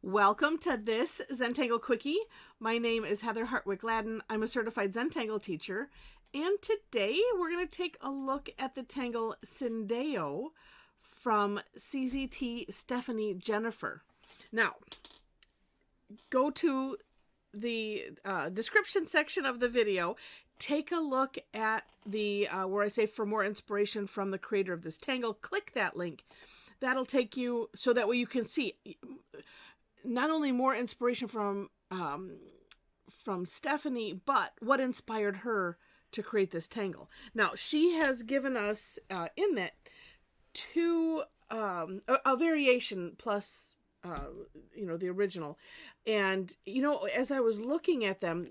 Welcome to this Zentangle Quickie. My name is Heather Hartwick Gladden. I'm a Certified Zentangle Teacher. And today we're going to take a look at the Tangle Syndeo from CZT Stephanie Jennifer. Now, go to the description section of the video. Take a look at the where I say for more inspiration from the creator of this tangle. Click that link. That'll take you so that way you can see not only more inspiration from Stephanie, but what inspired her to create this tangle. Now, she has given us in that a variation plus the original. And as I was looking at them,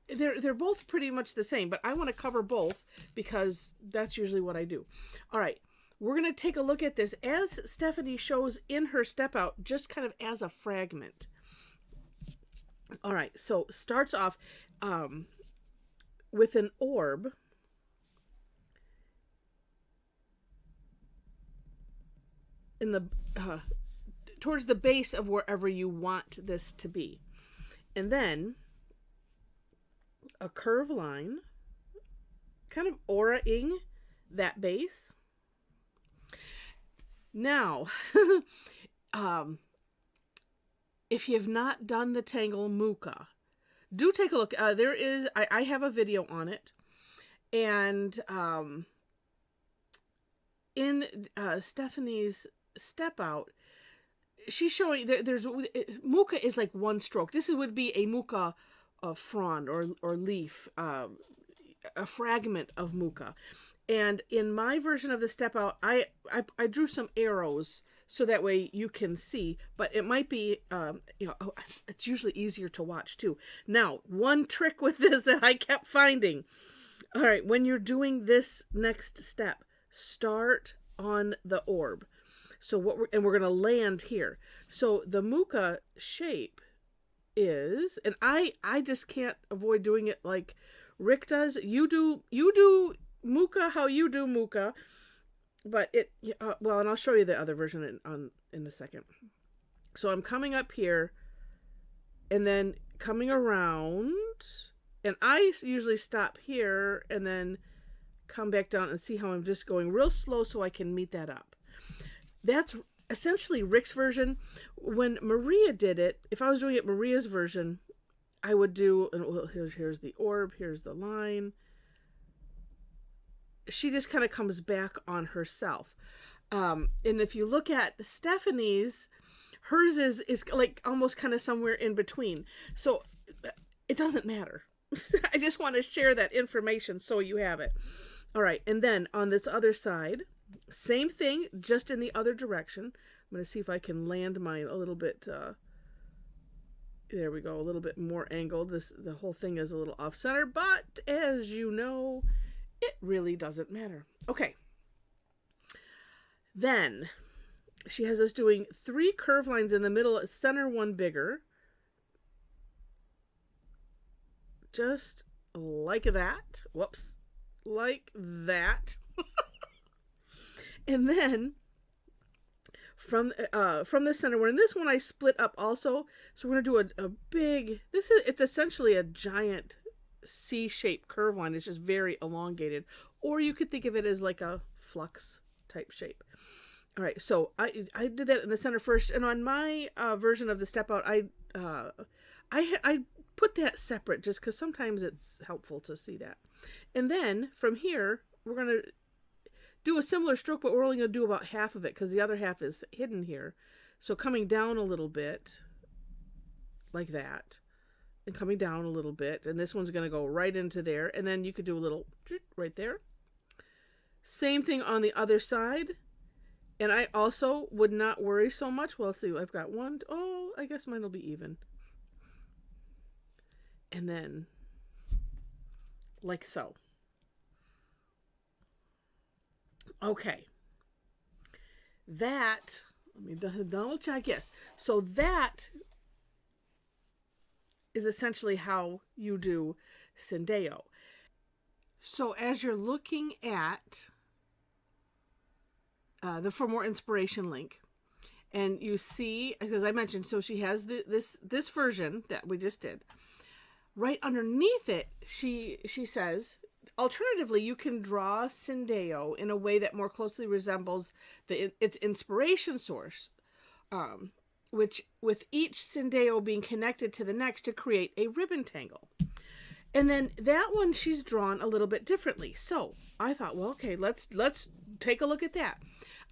they're both pretty much the same, but I want to cover both because that's usually what I do. All right. We're going to take a look at this as Stephanie shows in her step out, just kind of as a fragment. All right, so starts off with an orb. In the towards the base of wherever you want this to be. And then a curved line, kind of aura-ing that base. Now, if you have not done the Tangle Muka, do take a look. I have a video on it. And in Stephanie's step out, she's showing there's Muka is like one stroke. This would be a Muka frond or leaf, a fragment of Muka. And in my version of the step out, I drew some arrows so that way you can see, but it might be, it's usually easier to watch too. Now, one trick with this that I kept finding. All right, when you're doing this next step, start on the orb. So we're going to land here. So the Muka shape is, and I just can't avoid doing it like Rick does. You do Muka how you do Muka, but and I'll show you the other version in a second. So I'm coming up here and then coming around, and I usually stop here and then come back down and see how I'm just going real slow so I can meet that up. That's essentially Rick's version. When Maria did it, if I was doing it Maria's version, I would do, here's the orb, here's the line. She just kind of comes back on herself. And if you look at Stephanie's, hers is like almost kind of somewhere in between. So it doesn't matter. I just want to share that information so you have it. All right. And then on this other side, same thing, just in the other direction. I'm going to see if I can land mine a little bit. There we go. A little bit more angled. The whole thing is a little off center, but as you know, it really doesn't matter. Okay. Then she has us doing 3 curved lines in the middle, center one bigger. Just like that. Whoops. Like that. And then from the center one, and this one I split up also. So we're going to do a big, it's essentially a giant C-shaped curve line. It's just very elongated, or you could think of it as like a flux type shape. All right, so I did that in the center first, and on my version of the step out, I put that separate just because sometimes it's helpful to see that. And then from here, we're going to do a similar stroke, but we're only going to do about half of it because the other half is hidden here. So coming down a little bit like that. And coming down a little bit, and this one's going to go right into there, and then you could do a little right there. Same thing on the other side, and I also would not worry so much. Well, let's see, I've got one. Oh, I guess mine will be even. And then, like so. Okay. That, let me double check, yes. So that is essentially how you do Syndeo. So as you're looking at the For More Inspiration link, And you see, as I mentioned, so she has this version that we just did. Right underneath it, she says, alternatively, you can draw Syndeo in a way that more closely resembles its inspiration source, which with each Syndeo being connected to the next to create a ribbon tangle. And then that one she's drawn a little bit differently. So I thought, well, okay, let's take a look at that.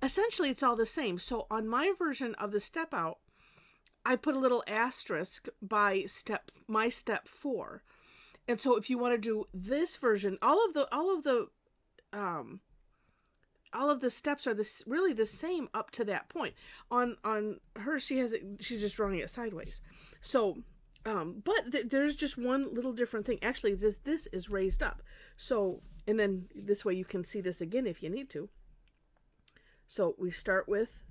Essentially, it's all the same. So on my version of the step out, I put a little asterisk by my step 4. And so if you want to do this version, all of the steps are really the same up to that point. On her, she's just drawing it sideways. So, but there's just one little different thing. Actually, this is raised up. So, and then this way you can see this again if you need to. So we start with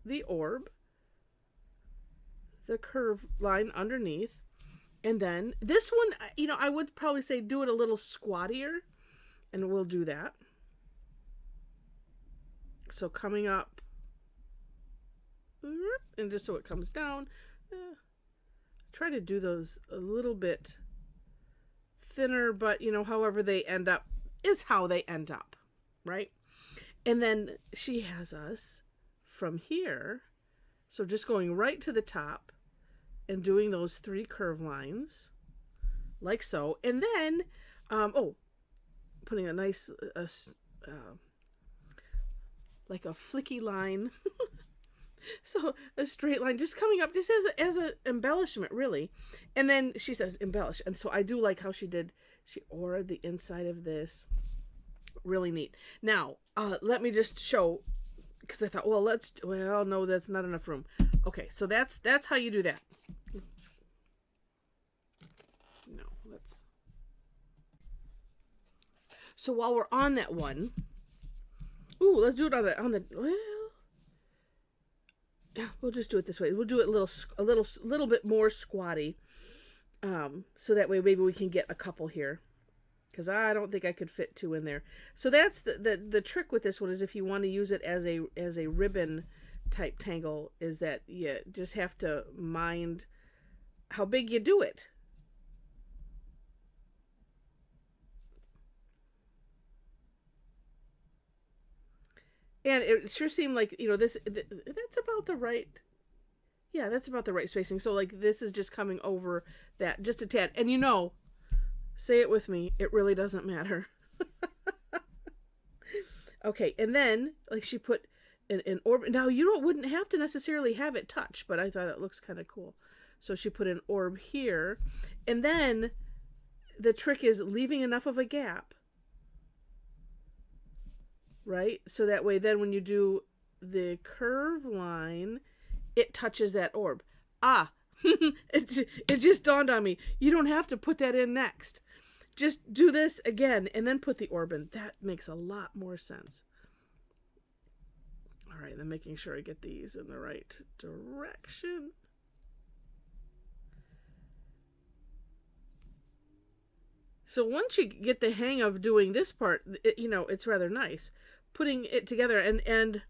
the orb, the curve line underneath, and then this one, I would probably say do it a little squattier, and we'll do that. So coming up, and just so it comes down, try to do those a little bit thinner, but however they end up is how they end up, right? And then she has us from here, so just going right to the top and doing those 3 curve lines like so, and then putting a nice like a flicky line. So a straight line just coming up just as an embellishment, really. And then she says embellish, and so I do like how she oraed the inside of this. Really neat. Now let me just show, because I thought, well, no, that's not enough room. Okay, so that's how you do that. No, let's. So while we're on that one, let's do it on the. Well, yeah, we'll just do it this way. We'll do it a little bit more squatty, so that way maybe we can get a couple here, because I don't think I could fit 2 in there. So that's the trick with this one, is if you want to use it as a ribbon type tangle, is that you just have to mind how big you do it. And it sure seemed like, that's about the right, that's about the right spacing. So like this is just coming over that just a tad. And say it with me, it really doesn't matter. Okay, and then like she put an orb. Now you wouldn't have to necessarily have it touch, but I thought it looks kind of cool. So she put an orb here, and then the trick is leaving enough of a gap, right? So that way then when you do the curve line, it touches that orb. It just dawned on me. You don't have to put that in next. Just do this again and then put the orb in. That makes a lot more sense. All right, then making sure I get these in the right direction. So once you get the hang of doing this part, it's rather nice. Putting it together and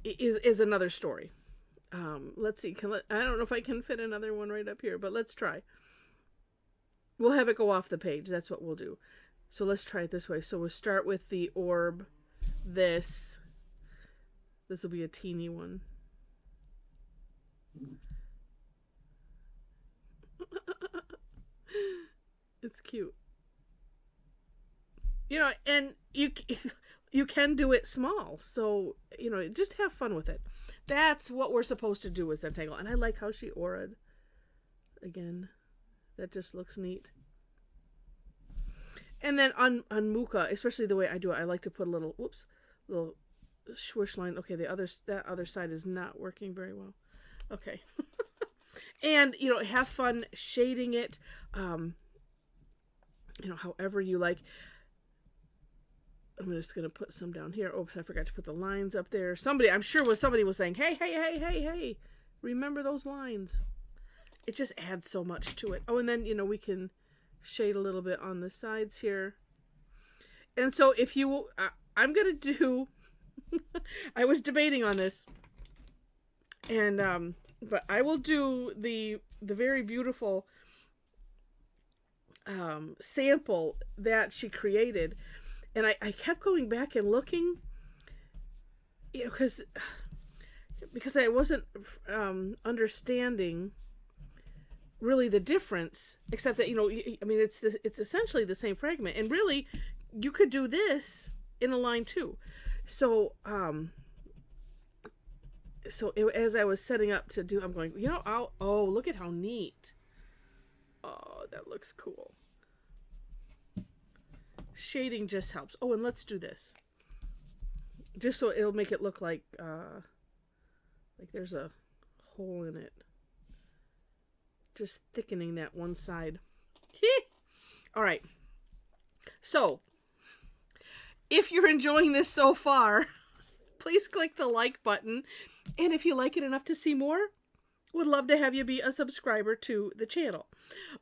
is another story. Let's see. I don't know if I can fit another one right up here, but let's try. We'll have it go off the page. That's what we'll do. So let's try it this way. So we'll start with the orb. This will be a teeny one. It's cute. And you can do it small. So, just have fun with it. That's what we're supposed to do with Zentangle. And I like how she oraed. Again, that just looks neat. And then on Muka, especially the way I do it, I like to put a little swoosh line. Okay, that other side is not working very well. Okay. And, have fun shading it, however you like. I'm just going to put some down here. Oops, I forgot to put the lines up there. Somebody was saying, hey, remember those lines. It just adds so much to it. Oh, and then, we can shade a little bit on the sides here. And so if you, I'm going to do I was debating on this, and but I will do the very beautiful sample that she created, and I kept going back and looking, you know, because I wasn't understanding really the difference, except that, you know, I mean, it's essentially the same fragment, and really you could do this in a line too. So as I was setting up to do, I'm going, you know, oh, look at how neat. Oh, that looks cool. Shading just helps. Oh, and let's do this, just so it'll make it look like there's a hole in it. Just thickening that one side. All right. So, if you're enjoying this so far, please click the like button. And if you like it enough to see more, would love to have you be a subscriber to the channel.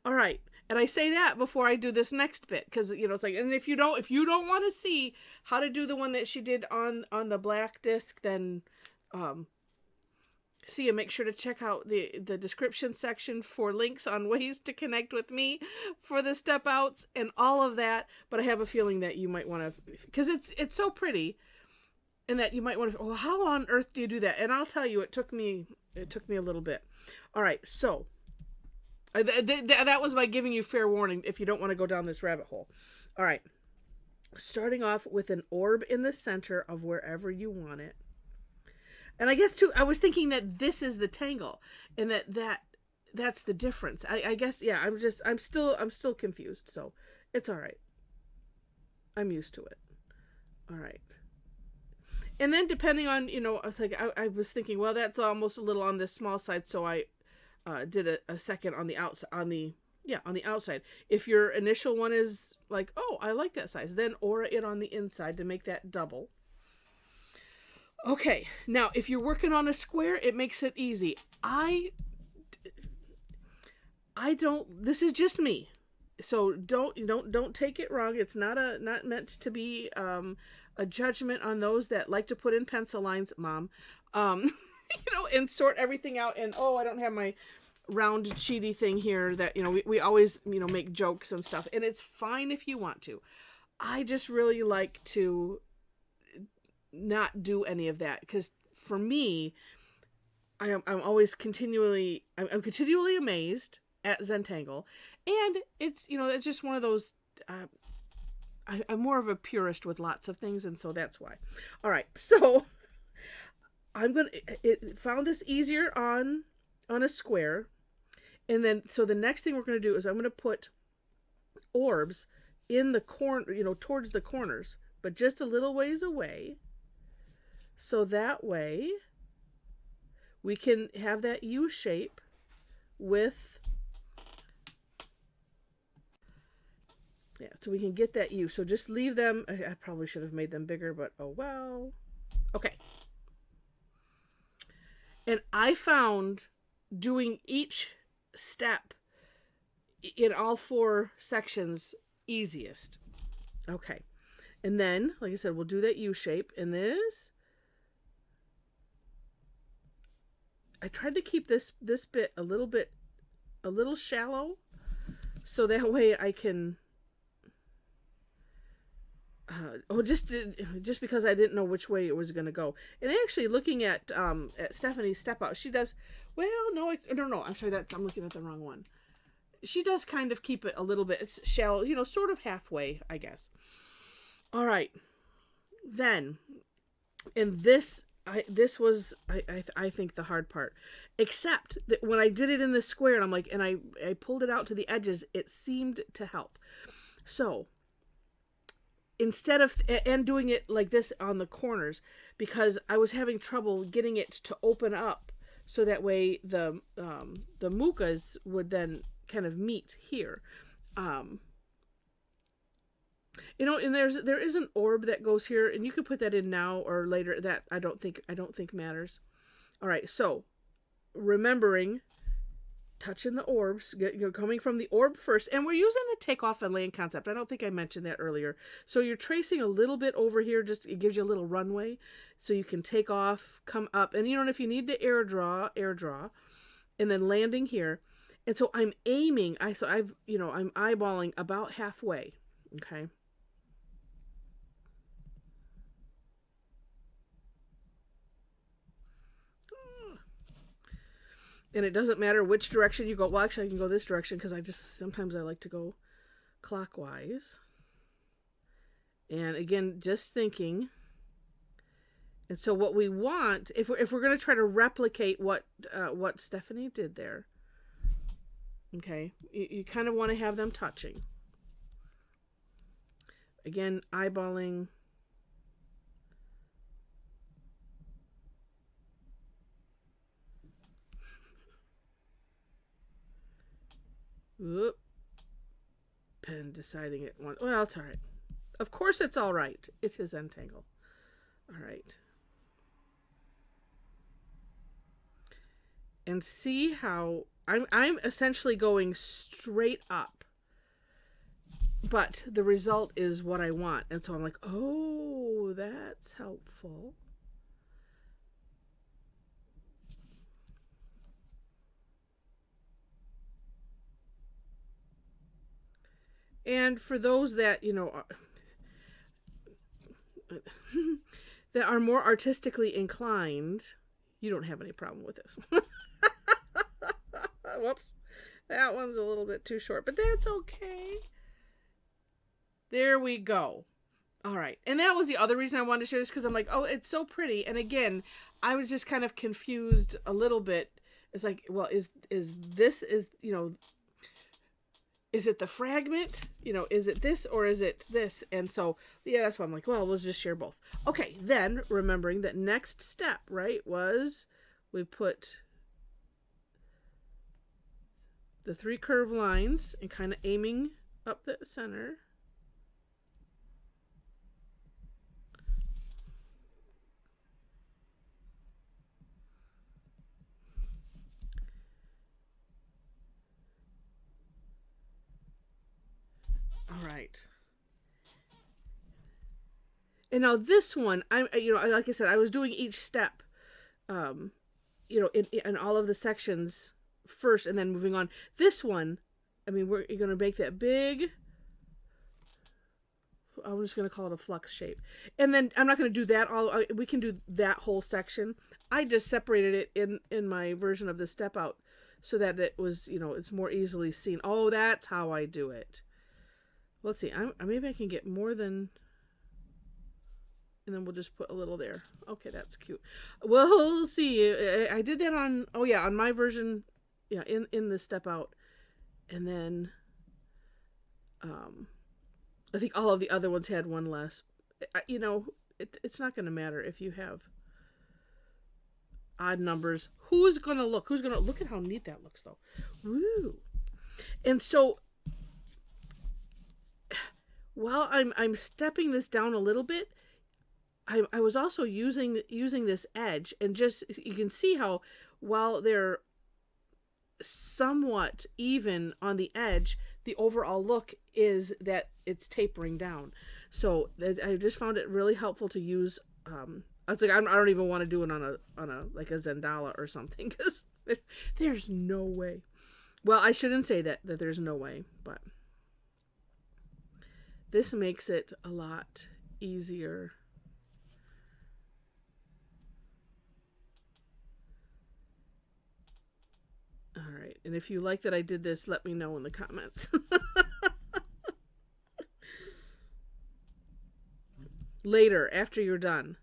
All right. And I say that before I do this next bit, because, you know, it's like, and if you don't want to see how to do the one that she did on the black disc, then see, and make sure to check out the description section for links on ways to connect with me for the step outs and all of that. But I have a feeling that you might want to, because it's so pretty, and that you might want to, well, how on earth do you do that? And I'll tell you, it took me a little bit. All right, so that was my giving you fair warning if you don't want to go down this rabbit hole. All right, starting off with an orb in the center of wherever you want it. And I guess too, I was thinking that this is the tangle, and that's the difference. I guess, yeah, I'm still confused, so it's all right. I'm used to it. All right. And then depending on, you know, I was thinking, well, that's almost a little on the small side, so I did a second on the outside, on the outside. If your initial one is like, oh, I like that size, then aura it on the inside to make that double. Okay, now if you're working on a square, it makes it easy. I don't. This is just me, so don't take it wrong. It's not meant to be a judgment on those that like to put in pencil lines, Mom. You know, and sort everything out. And oh, I don't have my round cheaty thing here. That, you know, we always, you know, make jokes and stuff, and it's fine if you want to. I just really like to not do any of that, because for me, I'm always continually amazed at Zentangle, and it's, you know, it's just one of those, I'm more of a purist with lots of things, and so that's why. All right, so it found this easier on a square, and then so the next thing we're going to do is I'm going to put orbs in the corner, you know, towards the corners, but just a little ways away. So that way we can have that U shape with, yeah, so we can get that U. So just leave them. I probably should have made them bigger, but oh well. Okay. And I found doing each step in all 4 sections easiest. Okay. And then, like I said, we'll do that U shape in this. I tried to keep this bit a little shallow, so that way I can, just because I didn't know which way it was going to go. And actually looking at Stephanie's step out, she does, well, no, I'm sorry, I'm looking at the wrong one. She does kind of keep it a little bit shallow, you know, sort of halfway, I guess. All right. Then, and this was, I think, the hard part, except that when I did it in the square, and I'm like, and I pulled it out to the edges, it seemed to help. So instead of, and doing it like this on the corners, because I was having trouble getting it to open up, so that way the mukas would then kind of meet here. You know, and there is an orb that goes here, and you can put that in now or later. That I don't think matters. All right, so remembering touching the orbs. You're coming from the orb first, and we're using the take off and land concept. I don't think I mentioned that earlier. So you're tracing a little bit over here, just it gives you a little runway, so you can take off, come up, and if you need to air draw, and then landing here. And so I'm aiming. I'm eyeballing about halfway. Okay. And it doesn't matter which direction you go. Well, actually, I can go this direction because sometimes I like to go clockwise. And again, just thinking. And so what we want, if we're going to try to replicate what Stephanie did there, okay, you kind of want to have them touching. Again, eyeballing. Whoop. Pen deciding it. Well, it's all right. Of course it's all right. It is Zentangle. All right. And see how I'm essentially going straight up. But the result is what I want. And so I'm like, oh, that's helpful. And for those that, that are more artistically inclined, you don't have any problem with this. Whoops. That one's a little bit too short, but that's okay. There we go. All right. And that was the other reason I wanted to share this, because I'm like, oh, it's so pretty. And again, I was just kind of confused a little bit. It's like, well, is it the fragment? Is it this or is it this? And so, yeah, that's why I'm like, well, we'll just share both. Okay, then remembering that next step, right, was we put the 3 curved lines and kind of aiming up the center. All right. And now this one, like I said, I was doing each step, in all of the sections first and then moving on. This one, you're going to make that big, I'm just going to call it a flux shape. And then I'm not going to do that we can do that whole section. I just separated it in my version of the step out so that it was, it's more easily seen. Oh, that's how I do it. Let's see. Maybe I can get more than, and then we'll just put a little there. Okay, that's cute. We'll see. I did that on my version, in the step out, and then, I think all of the other ones had one less. It's not going to matter if you have odd numbers. Who's going to look at how neat that looks, though. Woo! And so, while I'm stepping this down a little bit, I was also using this edge, and just, you can see how while they're somewhat even on the edge, the overall look is that it's tapering down. So I just found it really helpful to use. It's like I don't even want to do it on a like a Zendala or something, because there's no way. Well, I shouldn't say that there's no way, but this makes it a lot easier. All right. And if you like that I did this, let me know in the comments. Later, after you're done.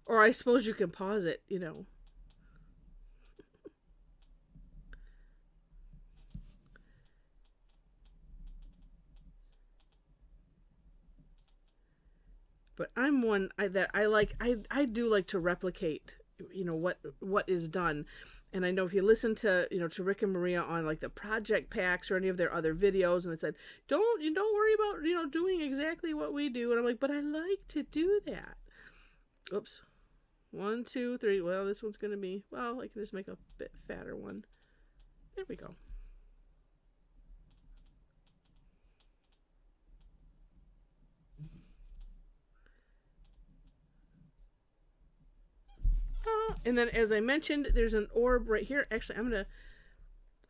Or I suppose you can pause it, But I'm one that I like. I do like to replicate, what is done. And I know if you listen to, to Rick and Maria on like the project packs or any of their other videos, and it said, don't worry about, doing exactly what we do. And I'm like, but I like to do that. Oops. 1, 2, 3. Well, this one's going to be, I can just make a bit fatter one. There we go. And then, as I mentioned, there's an orb right here. Actually, I'm going to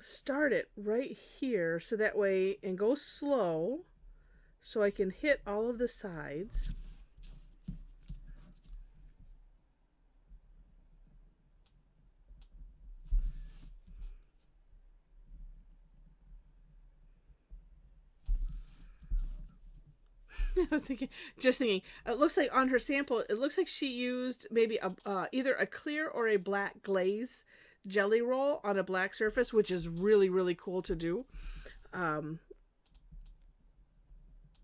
start it right here so that way, and go slow so I can hit all of the sides. I was thinking, it looks like on her sample, it looks like she used maybe either a clear or a black glaze jelly roll on a black surface, which is really, really cool to do. I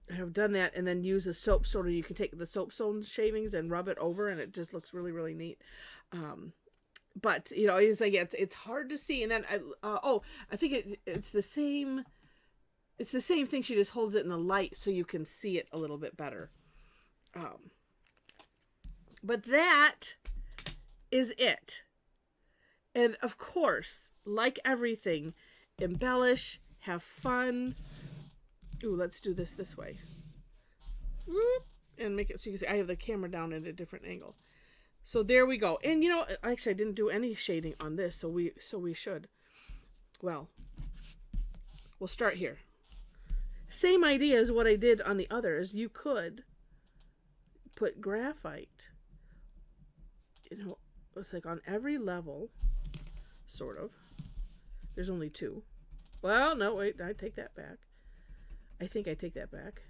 have done that, and then use a soap stone. You can take the soap stone shavings and rub it over, and it just looks really, really neat. But it's like it's hard to see. And then I think it's the same. It's the same thing. She just holds it in the light so you can see it a little bit better. But that is it. And of course, like everything, embellish, have fun. Ooh, let's do this way. Whoop, and make it so you can see. I have the camera down at a different angle. So there we go. And actually I didn't do any shading on this, so we should. Well, we'll start here. Same idea as what I did on the others. You could put graphite, it's like on every level, sort of. There's only 2. Well, no, wait, I take that back. I think I take that back.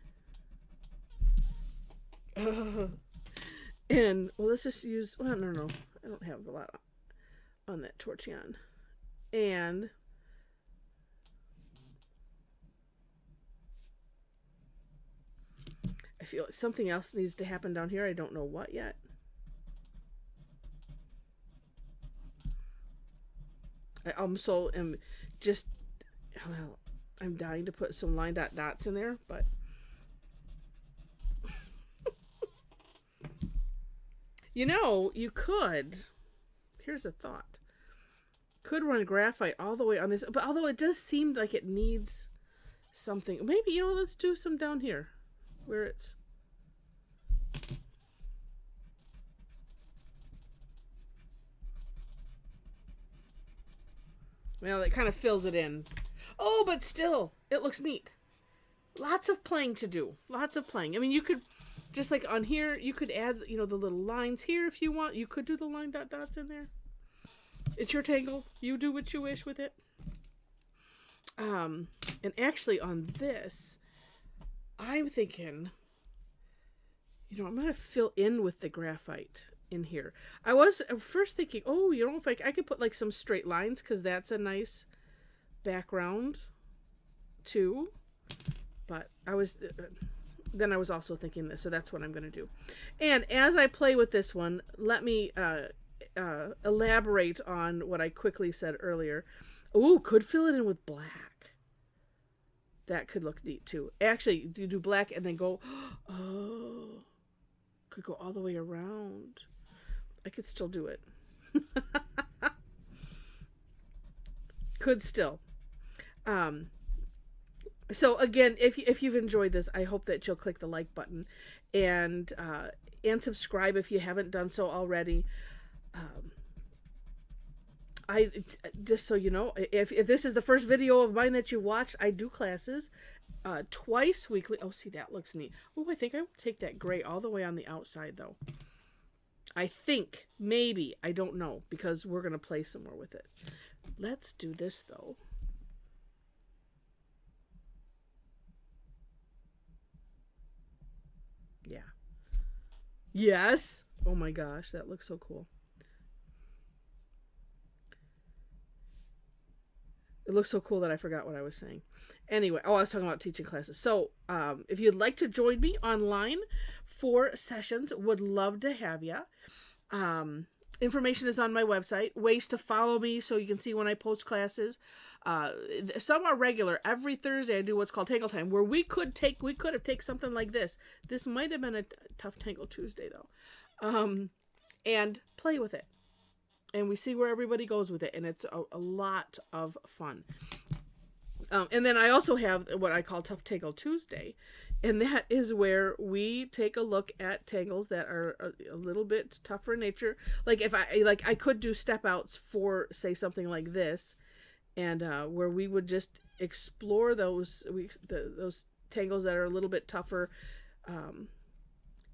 And, well, let's just use, well, no, I don't have a lot on that tortillon. And I feel like something else needs to happen down here. I don't know what yet. I'm dying to put some line dots in there, but you could, here's a thought, could run graphite all the way on this, but although it does seem like it needs something, maybe, let's do some down here where it's, well, it kind of fills it in. Oh, but still, it looks neat. Lots of playing to do. Lots of playing. I mean, you could, just like on here, you could add, the little lines here if you want. You could do the line dots in there. It's your tangle. You do what you wish with it. And actually on this, I'm thinking, I'm going to fill in with the graphite in here. I was first thinking, if I could put like some straight lines, because that's a nice background too. But I was also thinking this, so that's what I'm going to do. And as I play with this one, let me elaborate on what I quickly said earlier. Ooh, could fill it in with black. That could look neat too. Actually, you do black and then go, could go all the way around. I could still do it. Could still. So again, if you've enjoyed this, I hope that you'll click the like button and subscribe if you haven't done so already. I just so you know, if this is the first video of mine that you watch, I do classes twice weekly. Oh, see, that looks neat. Oh, I think I will take that gray all the way on the outside though. I think, maybe, I don't know, because we're going to play some more with it. Let's do this though. Yeah. Yes. Oh my gosh, that looks so cool. It looks so cool that I forgot what I was saying. Anyway, I was talking about teaching classes. So, if you'd like to join me online for sessions, would love to have you. Information is on my website. Ways to follow me so you can see when I post classes. Some are regular. Every Thursday I do what's called Tangle Time, where we could have taken something like this. This might have been a tough Tangle Tuesday though. And play with it. and we see where everybody goes with it, and it's a lot of fun. And then I also have what I call Tough Tangle Tuesday, and that is where we take a look at tangles that are a little bit tougher in nature. Like if I could do step outs for, say, something like this, and where we would just explore those tangles that are a little bit tougher. And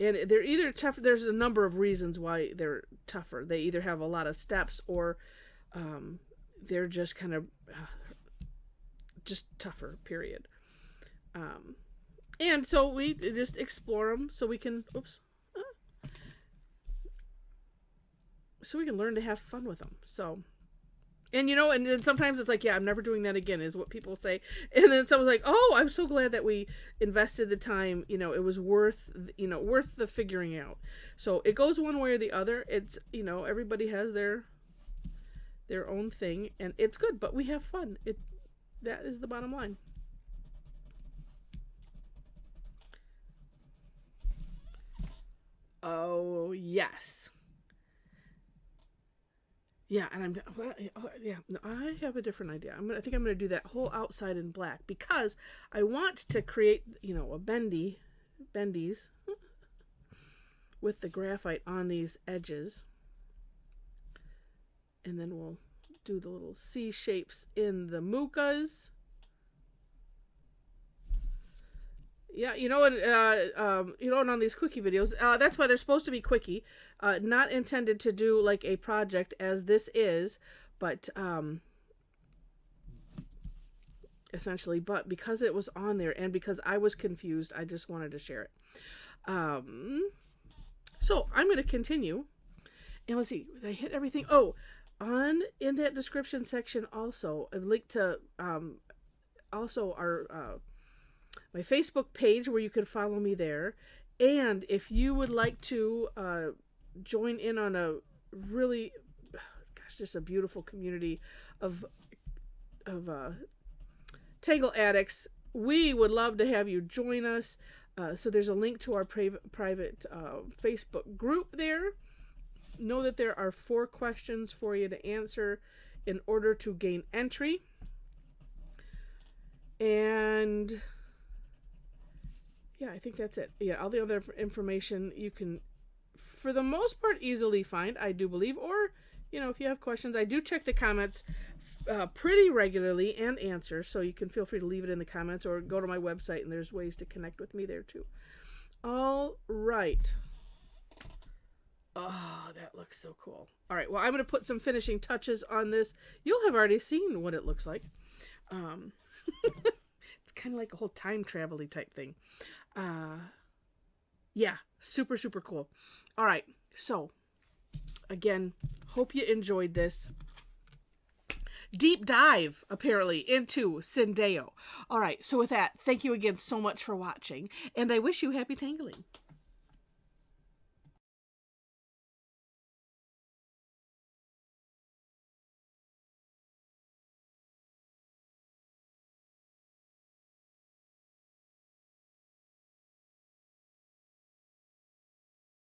they're either tough. There's a number of reasons why they're tougher. They either have a lot of steps, or they're just kind of just tougher, period. And so we just explore them so we can so we can learn to have fun with them. So, and and then sometimes it's like, yeah, I'm never doing that again, is what people say. And then someone's like, oh, I'm so glad that we invested the time. It was worth the figuring out. So it goes one way or the other. It's, everybody has their own thing, and it's good, but we have fun. That is the bottom line. Oh, yes. Yeah, and I have a different idea. I think I'm going to do that whole outside in black, because I want to create, a bendies with the graphite on these edges. And then we'll do the little C shapes in the mukas. Yeah, and on these Quickie videos, that's why they're supposed to be Quickie, not intended to do like a project as this is, but essentially, but because it was on there and because I was confused, I just wanted to share it. So I'm going to continue, and let's see, did I hit everything? Oh, in that description section also, I've linked to also our my Facebook page, where you can follow me there. And if you would like to join in on a really, just a beautiful community of Tangle Addicts, we would love to have you join us. So there's a link to our private Facebook group there. Know that there are 4 questions for you to answer in order to gain entry. And yeah, I think that's it. Yeah, all the other information you can, for the most part, easily find, I do believe. Or, if you have questions, I do check the comments pretty regularly and answer, so you can feel free to leave it in the comments or go to my website, and there's ways to connect with me there too. All right. Oh, that looks so cool. All right, well, I'm going to put some finishing touches on this. You'll have already seen what it looks like. It's kind of like a whole time travel-y type thing. Yeah, super, super cool. All right, so, again, hope you enjoyed this deep dive, apparently, into Syndeo. All right, so with that, thank you again so much for watching, and I wish you happy tangling.